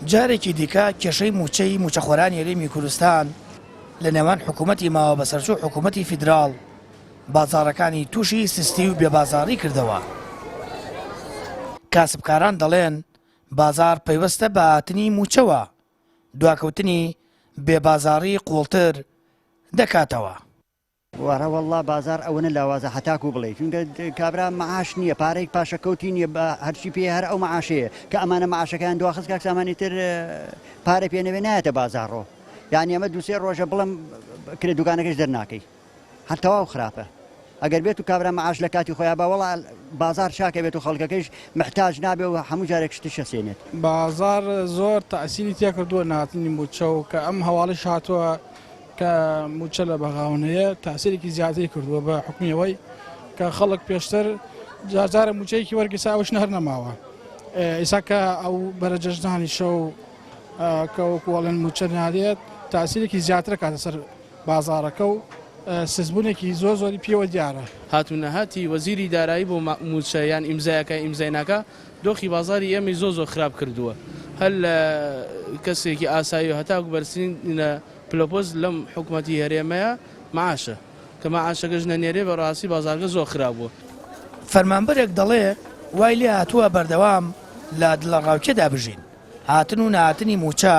جارێکی دیکە کێشەی موچەی موچەخۆرانی هەرێمی کوردستان لە نێوان حکوومەتی ماوە بەسەرچوو حکوومەتی فیدراڵ بازاڕەکانی تووشی سستی و بێبازاڕی کردەوە. کاسبکاران دەڵێن بازار پەیوەستە بە هاتنی موچەوە، دواکەوتنی بێبازاڕی قوڵتر دەکاتەوە. وەرە وەڵڵا بازار ئەوەنە لاوازە هەتاکو بڵێ، چونکە کابرا مەعاش نییە، پارەی پاشەکەوتی نییە، بە هەرچی پێ هەر ئەو مەعاشەیە کە ئەمانە مەعاشەکان دواخست کاک سامانی تر پارە پێنەوێ نایەتە بازارڕۆ. یعنی ئەمە دووسێ ڕۆژە بڵم کرێ دوکانەکەش دەرناکەی، هەر تەواو خراپە. ئەگەر بێت و کابرا مەعاش لە کاتی خۆیان بە وەڵا بازار چاکە بێت و خەڵکەکەش محتاج نابێ و هەموو جارێک شتی شەسێنێت. بازار زۆر تەئسیری تیا کردووە نهاتنی موچە و کە ئەم هەواڵیش هاتووە کە موچە لە بەغاونەیە تاسیرێکی زیاتری کردووە بە حکومیەوەی کە خەڵک پێشتر جارجارە موچەیەکی وەرگسا ئەوش نەهەر نەماوە. ئێستا کە ئەو بەرەجەژنانی شەو کە وەکوڵێن موچە نادێت تاسیرێکی زیاترە کاتە سەر بازارەکە و سزبوونێکی زۆری پێوە دیارە. هاتوونەهاتی وەزیری دارایی بۆ موچەیان ئیمزایەکە ئیمزایناکە دۆخی بازاری ئێمەی زۆ خراپ کردووە. هەر لە کەسێکی ئاسایی و هەتاکو بەرسینە پلۆپۆز لەم حکوومەتی هەرێمەیە مەعاشە کە مەعاشەکەش نەنێرێ بەڕاستی بازارگە زۆر خراپ بووە. فەرمانبەرێک دەڵێ وای لێ هاتووە بەردەوام لە دڵە ڕاوکێدا بژین. هاتن و نهاتنی موچە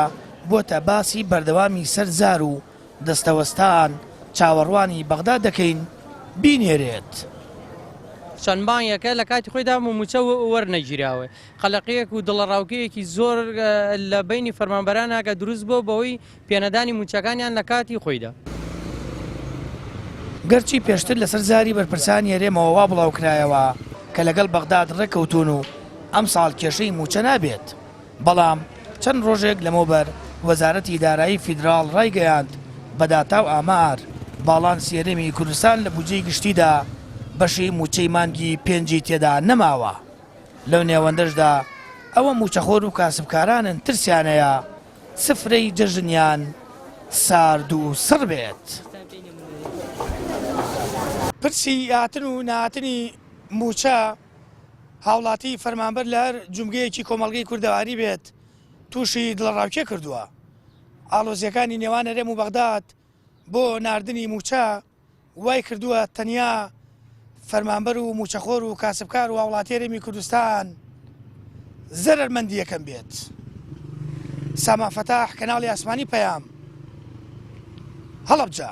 بۆتە باسی بەردەوامی سەرزار و دەستەوەستان چاوەڕوانی بەغدا دەکەین بینێرێت. چەند مانگێکە لە کاتی خۆیدا موچە وەرنەگیراوە، قەلەقەیەک و دڵەڕاوکەیەکی زۆر لە بینی فەرمانبەرانە کە دروست بووە بەوەی پێنەدانی موچەکانیان لە کاتی خۆیدا. گەرچی پێشتر لەسەر زاری بەرپرسانی هەرێمەوە وا بڵاوکرایەوە کە لەگەڵ بەغداد ڕێکەوتون و ئەم ساڵ کێشەی موچە نابێت، بەڵام چەند ڕۆژێک لەمەوبەر وەزارەتی دارایی فیدراڵ ڕایگەیاند بە داتا و ئامار باڵانسی هەرێمی کوردستان لە بودجەی گشتیدا بەشی موچەی مانگی پێنجی تێدا نەماوە. لەو نێوەندەشدا ئەوە موچەخۆر و کاسبکارانن ترسیانەیە سفرەی جەژنیان سارد و سڕ بێت. پرسی هاتن و نهاتنی موچە هاوڵاتی فەرمانبەر لە هەر جومگەیەکی کۆمەڵگەی کوردەواری بێت تووشی دڵەڕاوکێ کردووە. ئاڵۆزیەکانی نێوان هەرێم و بەغداد بۆ ناردنی موچە وای کردووە تەنیا فەرمانبەر و موچەخۆر و کاسبکار و هاوڵاتی هەرێمی کوردستان زەرمەندی یەکەم بێت. سامان فەتاح کەناڵی ئاسمانی پەیام هەڵەبجە.